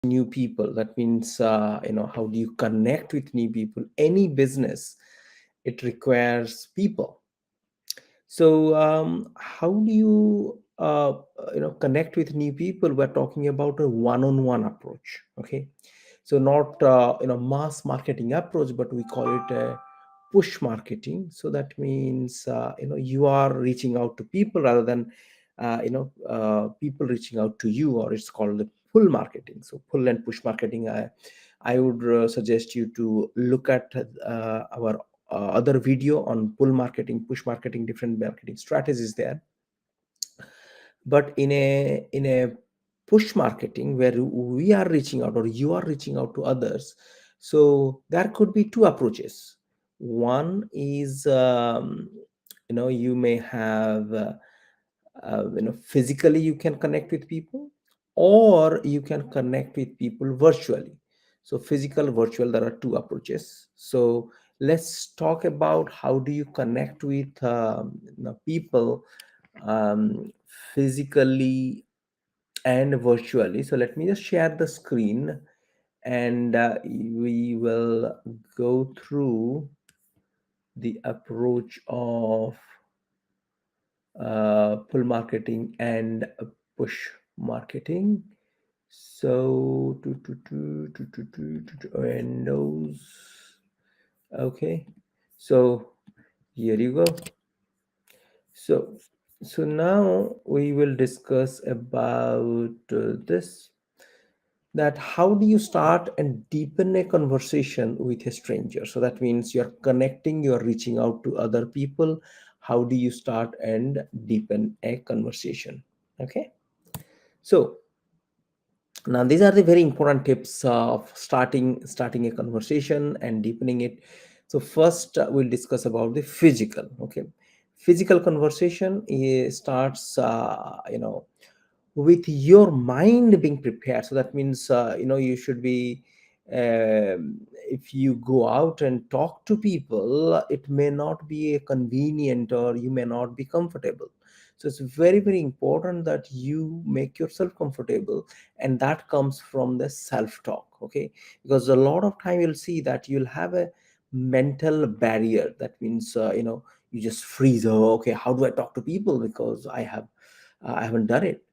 new people. That means, how do you connect with new people? Any business, it requires people. So, how do you, connect with new people? We're talking about a one-on-one approach. Okay, so not mass marketing approach, but we call it a push marketing. So that means, you are reaching out to people rather than people reaching out to you, or it's called the pull marketing. So pull and push marketing, I would suggest you to look at our other video on pull marketing, push marketing, different marketing strategies there. But in a push marketing, where we are reaching out or you are reaching out to others, so there could be two approaches. One is, you may have, physically you can connect with people, or you can connect with people virtually. So physical, virtual, there are two approaches. So let's talk about how do you connect with people, um, physically and virtually. So let me just share the screen, and we will go through the approach of pull marketing and push marketing. So Windows. Okay, so here you go. So now we will discuss about this, that how do you start and deepen a conversation with a stranger. So that means you're connecting, you're reaching out to other people. How do you start and deepen a conversation? Okay, so now these are the very important tips of starting a conversation and deepening it. So first, we'll discuss about the physical. Okay, physical conversation starts, with your mind being prepared. So that means, you should be, um, if you go out and talk to people, it may not be a convenient, or you may not be comfortable. So it's very very important that you make yourself comfortable, and that comes from the self talk. Okay, because a lot of time you'll see that you'll have a mental barrier. That means, you just freeze. Oh, okay, how do I talk to people, because I haven't done it.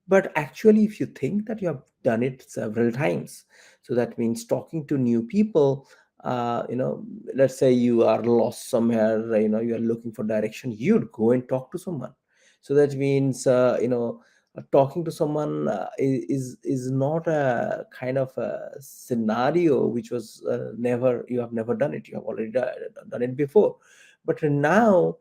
But actually, if you think that you have done it several times, so that means talking to new people, let's say you are lost somewhere, you are looking for direction, you'd go and talk to someone. So that means, talking to someone is not a kind of a scenario which was, never, you have never done it, you have already done it before. But now,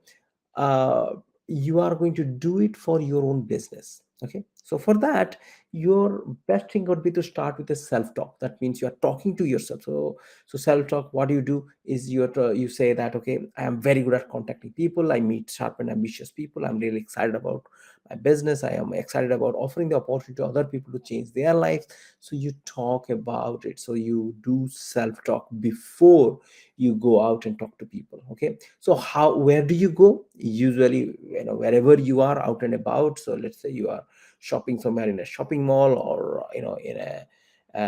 uh, you are going to do it for your own business. Okay, so for that, your best thing would be to start with a self talk. That means you are talking to yourself. So self talk, what you do is you say that, okay, I am very good at contacting people, I meet sharp and ambitious people, I'm really excited about my business, I am excited about offering the opportunity to other people to change their lives. So you talk about it, so you do self talk before you go out and talk to people. Okay, so how, where do you go? Usually, wherever you are out and about. So let's say you are shopping somewhere in a shopping mall, or in a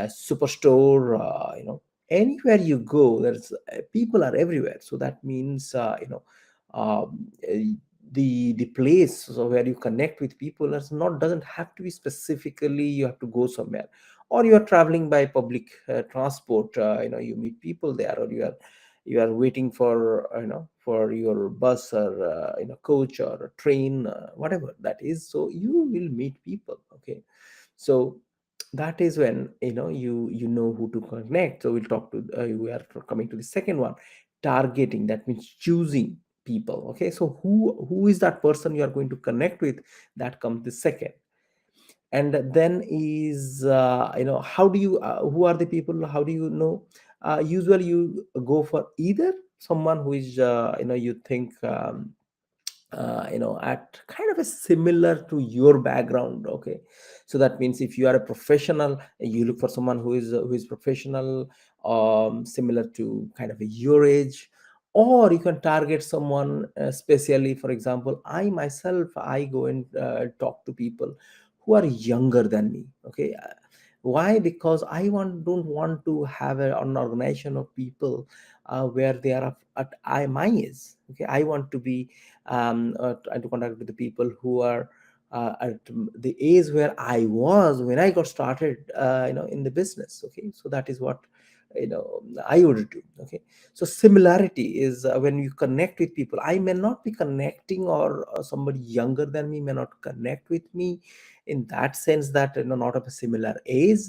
superstore, anywhere you go, there's people are everywhere. So that means, uh, the place, so where you connect with people, is not, doesn't have to be specifically you have to go somewhere, or you are traveling by public transport, you meet people there, or you are waiting for, for your bus, or coach, or a train, whatever that is, so you will meet people. Okay, so that is when, you know who to connect. So we'll talk to, we are coming to the second one, targeting. That means choosing people. Okay, so who is that person you are going to connect with? That comes the second. And then is, how do you, who are the people, how do you know? Usually you go for either someone who is, you think, at kind of a similar to your background. Okay, so that means if you are a professional, you look for someone who is professional, similar to kind of a your age. Or you can target someone, especially, for example, I myself, I go and talk to people who are younger than me. Okay, Why? Because don't want to have an organization of people where they are at my age. Okay, I want to be trying to contact with the people who are at the age where I was when I got started, in the business. Okay, so that is what I would do. Okay, so similarity is when you connect with people. I may not be connecting, or somebody younger than me may not connect with me in that sense, that not of a similar age,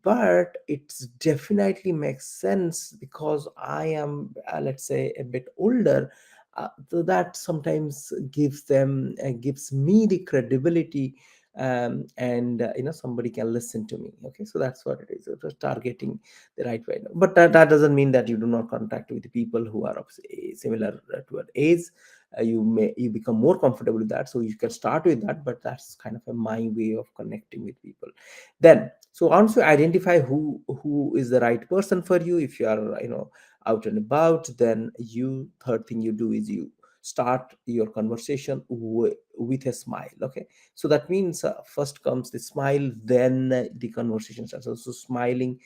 but it's definitely makes sense because I am, let's say, a bit older. So that sometimes gives me the credibility, and somebody can listen to me. Okay, so that's what it is. It was targeting the right way, but that doesn't mean that you do not contact with the people who are of similar to an age. You become more comfortable with that, so you can start with that, but that's kind of my way of connecting with people. Then, so once you identify who is the right person for you, if you are out and about, then you third thing you do is you start your conversation with a smile. Okay, so that means first comes the smile, then the conversation starts. So smiling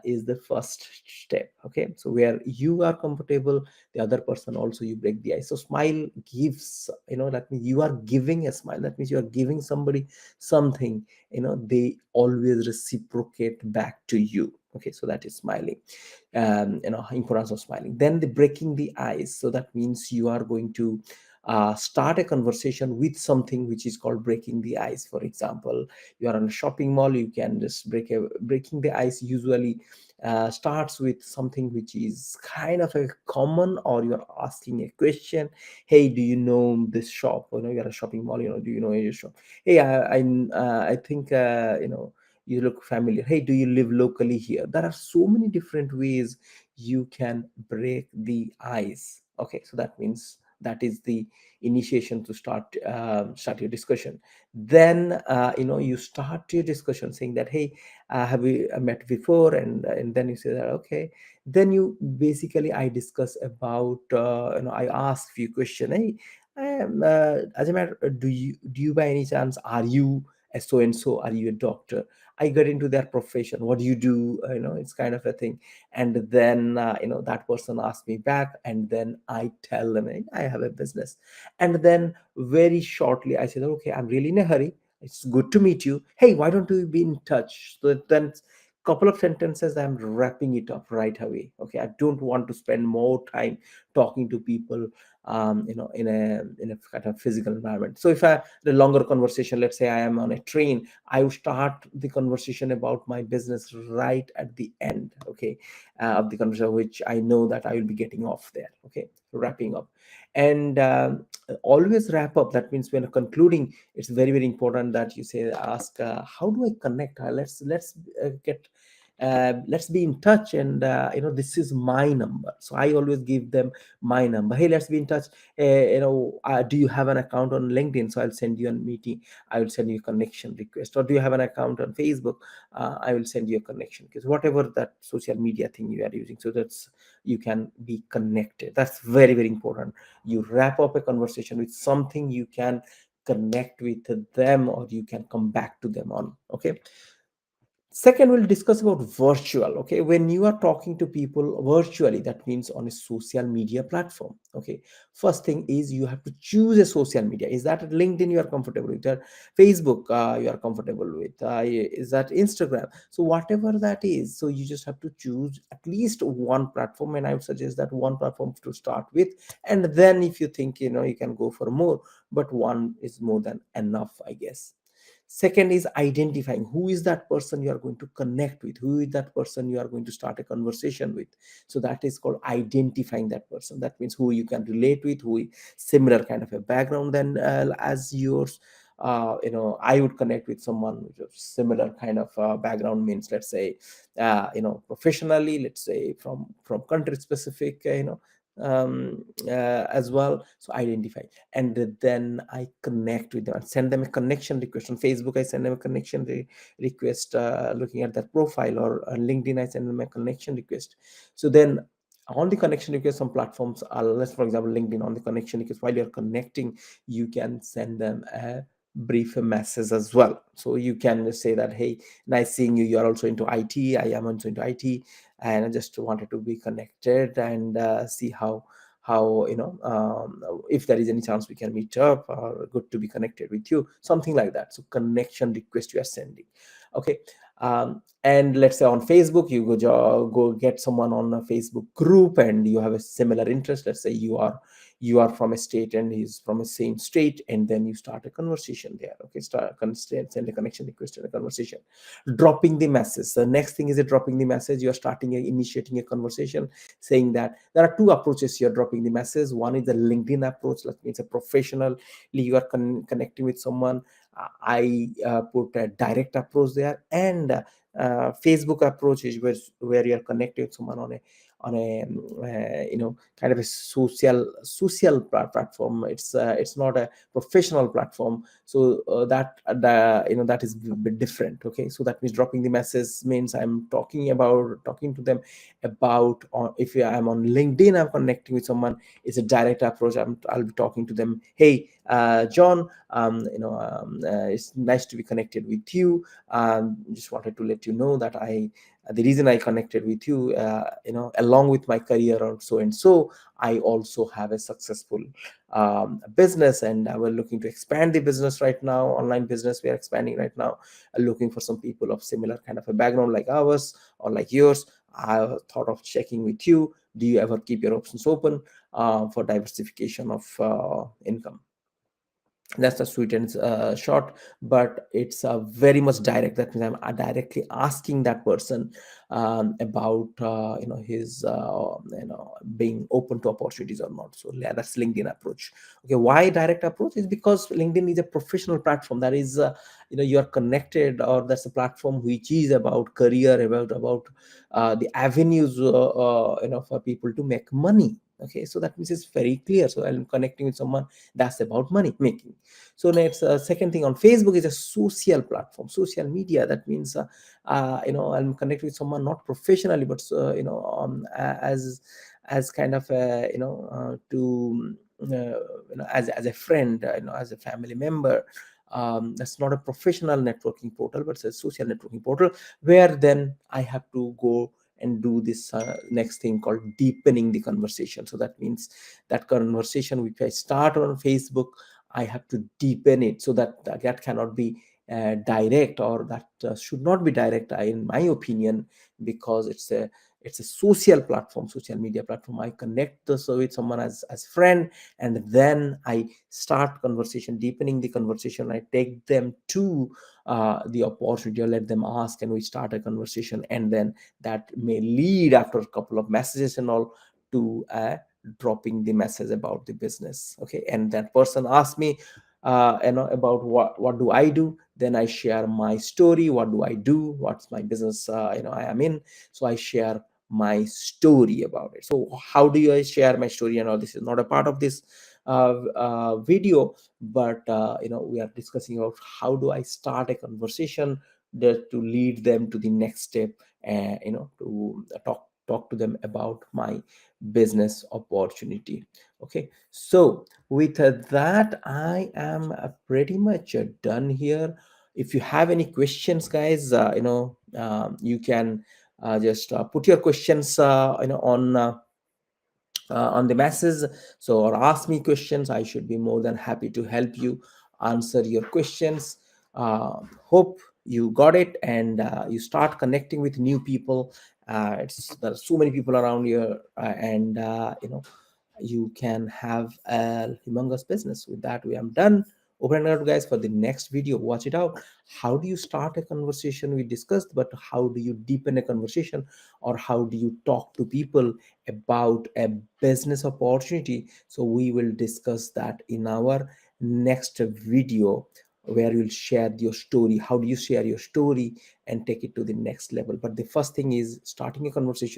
is the first step. Okay, so where you are comfortable, the other person also, you break the ice. So smile gives, that means you are giving a smile, that means you are giving somebody something, they always reciprocate back to you. Okay, so that is smiling. Importance of smiling. Then the breaking the ice, so that means you are going to start a conversation with something which is called breaking the ice. For example, you are in a shopping mall, you can just breaking the ice usually starts with something which is kind of a common, or you're asking a question. Hey, do you know this shop? You're at a shopping mall, do you know your shop? Hey, I think you look familiar. Hey, do you live locally here? There are so many different ways you can break the ice. Okay, so that means that is the initiation to start your discussion. Then you start your discussion saying that, hey, have we met before? And then you say that, okay. Then you basically, I discuss about, I ask few question. Hey, as a matter, do you by any chance, are you a so and so? Are you a doctor? I get into their profession. What do you do? It's kind of a thing. And then that person asks me back, and then I tell them, "Hey, I have a business." And then very shortly I said, okay, I'm really in a hurry. It's good to meet you. Hey, why don't we be in touch? So then couple of sentences, I'm wrapping it up right away. Okay, I don't want to spend more time talking to people in a kind of physical environment. So if I the longer conversation, let's say I am on a train, I will start the conversation about my business right at the end. Okay, of the conversation, which I know that I will be getting off there. Okay, wrapping up. And always wrap up, that means when concluding, it's very very important that you say, ask, how do I connect? Let's be in touch, and this is my number. So I always give them my number. Hey, let's be in touch. Do you have an account on LinkedIn? So I'll send you a meeting. I will send you a connection request. Or do you have an account on Facebook? I will send you a connection, because whatever that social media thing you are using, so that's you can be connected. That's very very important. You wrap up a conversation with something you can connect with them, or you can come back to them on. Okay, second, we'll discuss about virtual. Okay, when you are talking to people virtually, that means on a social media platform. Okay, first thing is you have to choose a social media. Is that LinkedIn you are comfortable with, or Facebook you are comfortable with, is that Instagram? So whatever that is, so you just have to choose at least one platform, and I would suggest that one platform to start with, and then if you think you can go for more, but one is more than enough, I guess. Second is identifying who is that person you are going to connect with, who is that person you are going to start a conversation with. So that is called identifying that person. That means who you can relate with, who is similar kind of a background than as yours. I would connect with someone with a similar kind of background, means, let's say, professionally, let's say, from country specific, as well. So identify, and then I connect with them. I send them a connection request on Facebook. I send them a connection request, looking at their profile, or on LinkedIn I send them a connection request. So then on the connection request, some platforms are, let's for example LinkedIn, on the connection request, while you're connecting, you can send them a brief message as well. So you can just say that, hey, nice seeing you, you're also into IT, I am also into IT, and I just wanted to be connected and see how if there is any chance we can meet up, or good to be connected with you, something like that. So connection request you are sending. Okay. And let's say on Facebook, you go get someone on a Facebook group and you have a similar interest. Let's say you are from a state and he's from the same state, and then you start a conversation there. Okay, send a connection request and a conversation. Dropping the message, the next thing is a dropping the message. You're initiating a conversation, saying that there are two approaches. You're dropping the message. One is the LinkedIn approach, like it's a professionally you are connecting with someone. I put a direct approach there, and Facebook approach is where you're connecting with someone on a kind of a social platform. It's not a professional platform, so that is a bit different. Okay, so that means dropping the message means I'm talking to them about, if I'm on LinkedIn, I'm connecting with someone, it's a direct approach. I'll be talking to them, hey, John, it's nice to be connected with you. Just wanted to let you know that the reason I connected with you, along with my career or so and so, I also have a successful business, and we're looking to expand the business right now. Online business we are expanding right now, looking for some people of similar kind of a background like ours or like yours. I thought of checking with you. Do you ever keep your options open for diversification of income? That's the sweet and short, but it's very much direct. That means I'm directly asking that person about his being open to opportunities or not. So yeah, that's LinkedIn approach. Okay, why direct approach is because LinkedIn is a professional platform. That is you are connected, or that's a platform which is about career, about the avenues for people to make money. Okay, so that means it's very clear. So I'm connecting with someone, that's about money making. So next, second thing on Facebook is a social platform, social media. That means I'm connected with someone not professionally, but as kind of to as a friend, as a family member. That's not a professional networking portal, but it's a social networking portal, where then I have to go and do this next thing called deepening the conversation. So that means that conversation which I start on Facebook, I have to deepen it, so that cannot be direct, or that should not be direct, in my opinion, because it's a social platform, social media platform. I connect with someone as friend, and then I start conversation, deepening the conversation. I take them to the opportunity, or let them ask, and we start a conversation, and then that may lead, after a couple of messages and all, to dropping the message about the business. Okay, and that person asked me about what do I do. Then I share my story, what do I do, what's my business I am in. So I share my story about it. So how do I share my story and all? This is not a part of this video, but we are discussing about how do I start a conversation that to lead them to the next step, to talk to them about my business opportunity. Okay, so with that, I am pretty much done here. If you have any questions, guys, you can just put your questions on the message, so, or ask me questions. I should be more than happy to help you answer your questions. Hope you got it, and you start connecting with new people. There are so many people around here, and you can have a humongous business. With that, we am done. Over and out, guys. For the next video, watch it out. How do you start a conversation? We discussed, but how do you deepen a conversation, or how do you talk to people about a business opportunity? So we will discuss that in our next video, where you'll share your story. How do you share your story and take it to the next level? But the first thing is starting a conversation